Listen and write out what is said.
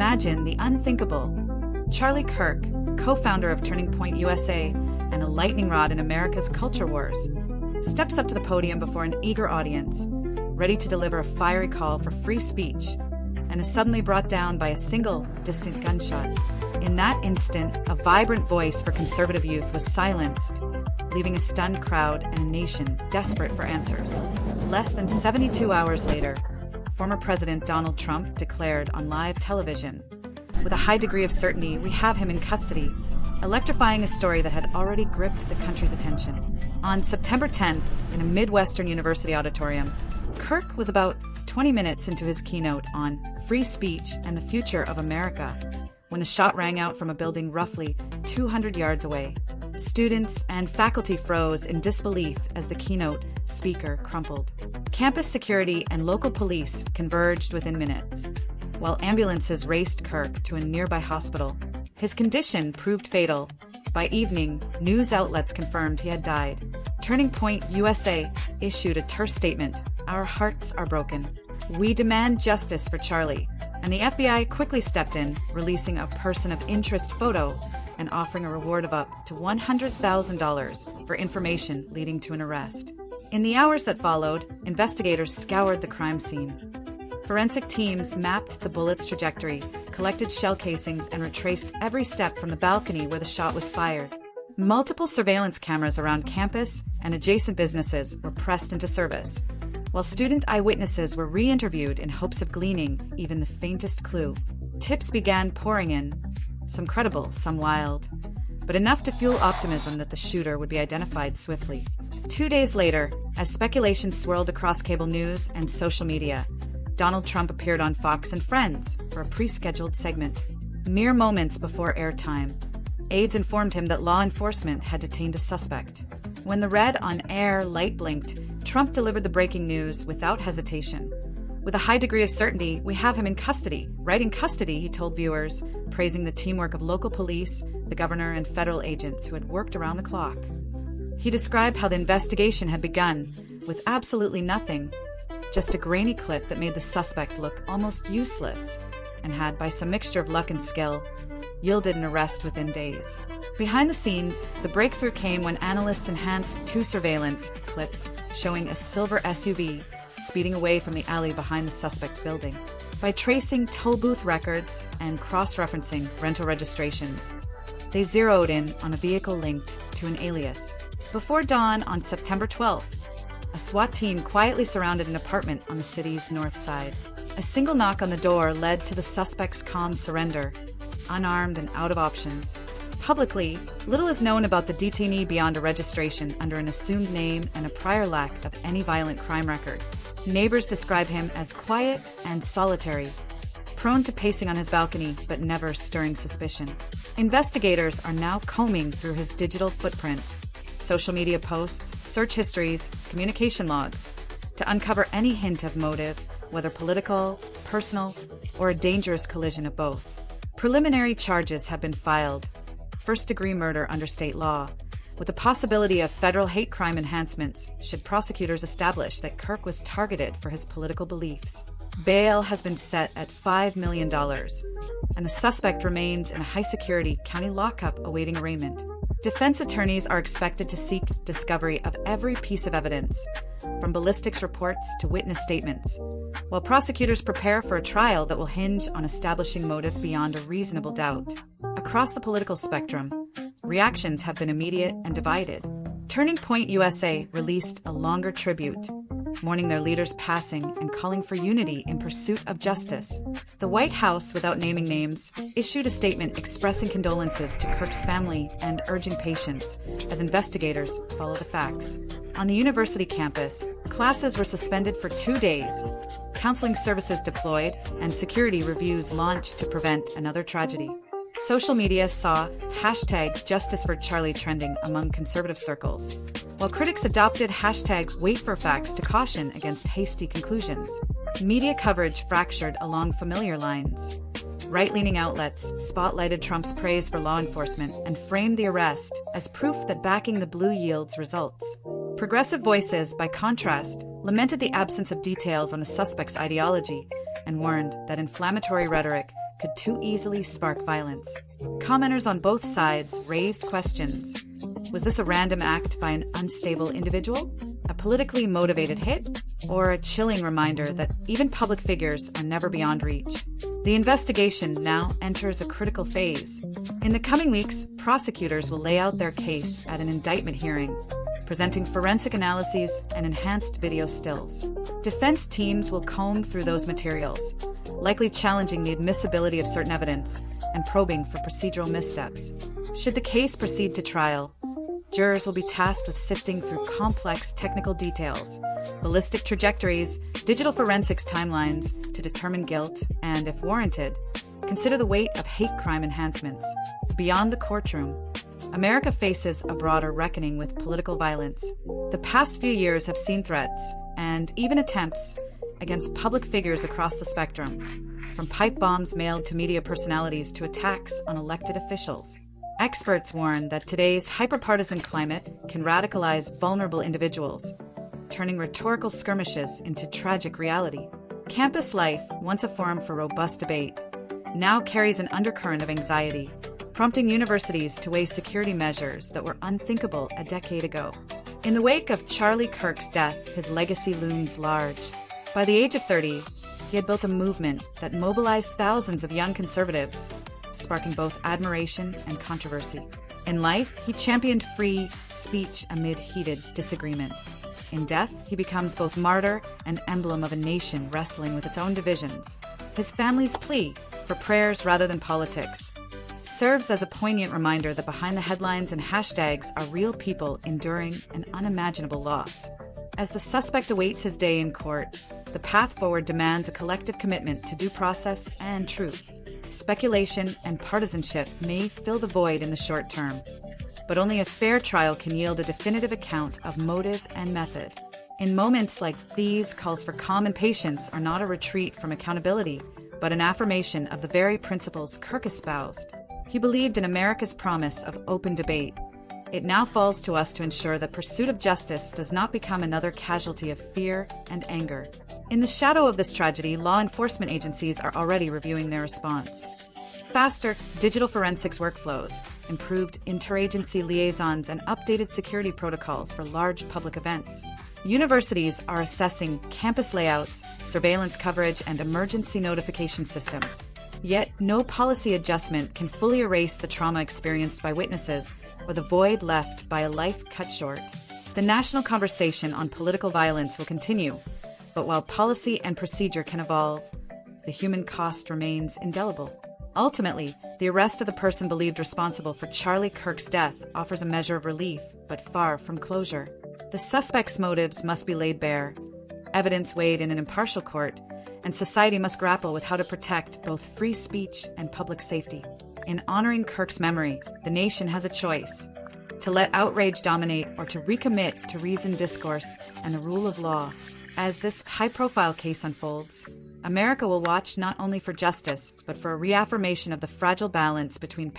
Imagine the unthinkable. Charlie Kirk, co-founder of Turning Point USA and a lightning rod in America's culture wars, steps up to the podium before an eager audience, ready to deliver a fiery call for free speech, and is suddenly brought down by a single, distant gunshot. In that instant, a vibrant voice for conservative youth was silenced, leaving a stunned crowd and a nation desperate for answers. Less than 72 hours later, former President Donald Trump declared on live television, "With a high degree of certainty, we have him in custody," electrifying a story that had already gripped the country's attention. On September 10th, in a Midwestern University auditorium, Kirk was about 20 minutes into his keynote on free speech and the future of America when a shot rang out from a building roughly 200 yards away. Students and faculty froze in disbelief as the keynote speaker crumpled. Campus security and local police converged within minutes, while ambulances raced Kirk to a nearby hospital. His condition proved fatal. By evening, news outlets confirmed he had died. Turning Point USA issued a terse statement: "Our hearts are broken. We demand justice for Charlie." And the FBI quickly stepped in, releasing a person of interest photo and offering a reward of up to $100,000 for information leading to an arrest. In the hours that followed, investigators scoured the crime scene. Forensic teams mapped the bullet's trajectory, collected shell casings, and retraced every step from the balcony where the shot was fired. Multiple surveillance cameras around campus and adjacent businesses were pressed into service, while student eyewitnesses were re-interviewed in hopes of gleaning even the faintest clue. Tips began pouring in, some credible, some wild, but enough to fuel optimism that the shooter would be identified swiftly. 2 days later, as speculation swirled across cable news and social media, Donald Trump appeared on Fox and Friends for a pre-scheduled segment. Mere moments before airtime, aides informed him that law enforcement had detained a suspect. When the red on-air light blinked, Trump delivered the breaking news without hesitation. "With a high degree of certainty, we have him in custody." Right in custody, he told viewers, praising the teamwork of local police, the governor, and federal agents who had worked around the clock. He described how the investigation had begun with absolutely nothing, just a grainy clip that made the suspect look almost useless, and had, by some mixture of luck and skill, yielded an arrest within days. Behind the scenes, the breakthrough came when analysts enhanced two surveillance clips showing a silver SUV speeding away from the alley behind the suspect building. By tracing toll booth records and cross-referencing rental registrations, they zeroed in on a vehicle linked to an alias. Before dawn on September 12th, a SWAT team quietly surrounded an apartment on the city's north side. A single knock on the door led to the suspect's calm surrender, unarmed and out of options. Publicly, little is known about the detainee beyond a registration under an assumed name and a prior lack of any violent crime record. Neighbors describe him as quiet and solitary, prone to pacing on his balcony but never stirring suspicion. Investigators are now combing through his digital footprint, social media posts, search histories, communication logs, to uncover any hint of motive, whether political, personal, or a dangerous collision of both. Preliminary charges have been filed: first-degree murder under state law, with the possibility of federal hate crime enhancements should prosecutors establish that Kirk was targeted for his political beliefs. Bail has been set at $5 million, and the suspect remains in a high-security county lockup awaiting arraignment. Defense attorneys are expected to seek discovery of every piece of evidence, from ballistics reports to witness statements, while prosecutors prepare for a trial that will hinge on establishing motive beyond a reasonable doubt. Across the political spectrum, reactions have been immediate and divided. Turning Point USA released a longer tribute, mourning their leader's passing and calling for unity in pursuit of justice. The White House, without naming names, issued a statement expressing condolences to Kirk's family and urging patience as investigators follow the facts. On the university campus, classes were suspended for 2 days, counseling services deployed, and security reviews launched to prevent another tragedy. Social media saw #JusticeForCharlie trending among conservative circles, while critics adopted #WaitForFacts to caution against hasty conclusions. Media coverage fractured along familiar lines. Right-leaning outlets spotlighted Trump's praise for law enforcement and framed the arrest as proof that backing the blue yields results. Progressive voices, by contrast, lamented the absence of details on the suspect's ideology and warned that inflammatory rhetoric could too easily spark violence. Commenters on both sides raised questions. Was this a random act by an unstable individual? A politically motivated hit? Or a chilling reminder that even public figures are never beyond reach? The investigation now enters a critical phase. In the coming weeks, prosecutors will lay out their case at an indictment hearing, presenting forensic analyses and enhanced video stills. Defense teams will comb through those materials, likely challenging the admissibility of certain evidence and probing for procedural missteps. Should the case proceed to trial, jurors will be tasked with sifting through complex technical details, ballistic trajectories, digital forensics timelines to determine guilt, and, if warranted, consider the weight of hate crime enhancements. Beyond the courtroom, America faces a broader reckoning with political violence. The past few years have seen threats, and even attempts, against public figures across the spectrum, from pipe bombs mailed to media personalities to attacks on elected officials. Experts warn that today's hyperpartisan climate can radicalize vulnerable individuals, turning rhetorical skirmishes into tragic reality. Campus life, once a forum for robust debate, now carries an undercurrent of anxiety, prompting universities to weigh security measures that were unthinkable a decade ago. In the wake of Charlie Kirk's death, his legacy looms large. By the age of 30, he had built a movement that mobilized thousands of young conservatives, sparking both admiration and controversy. In life, he championed free speech amid heated disagreement. In death, he becomes both martyr and emblem of a nation wrestling with its own divisions. His family's plea for prayers rather than politics serves as a poignant reminder that behind the headlines and hashtags are real people enduring an unimaginable loss. As the suspect awaits his day in court, the path forward demands a collective commitment to due process and truth. Speculation and partisanship may fill the void in the short term, but only a fair trial can yield a definitive account of motive and method. In moments like these, calls for calm and patience are not a retreat from accountability, but an affirmation of the very principles Kirk espoused. He believed in America's promise of open debate. It now falls to us to ensure that pursuit of justice does not become another casualty of fear and anger. In the shadow of this tragedy, law enforcement agencies are already reviewing their response. Faster digital forensics workflows, improved interagency liaisons, and updated security protocols for large public events. Universities are assessing campus layouts, surveillance coverage, and emergency notification systems. Yet, no policy adjustment can fully erase the trauma experienced by witnesses or the void left by a life cut short. The national conversation on political violence will continue, but while policy and procedure can evolve, the human cost remains indelible. Ultimately, the arrest of the person believed responsible for Charlie Kirk's death offers a measure of relief, but far from closure. The suspect's motives must be laid bare, evidence weighed in an impartial court, and society must grapple with how to protect both free speech and public safety. In honoring Kirk's memory, the nation has a choice: to let outrage dominate or to recommit to reasoned discourse and the rule of law. As this high-profile case unfolds, America will watch not only for justice, but for a reaffirmation of the fragile balance between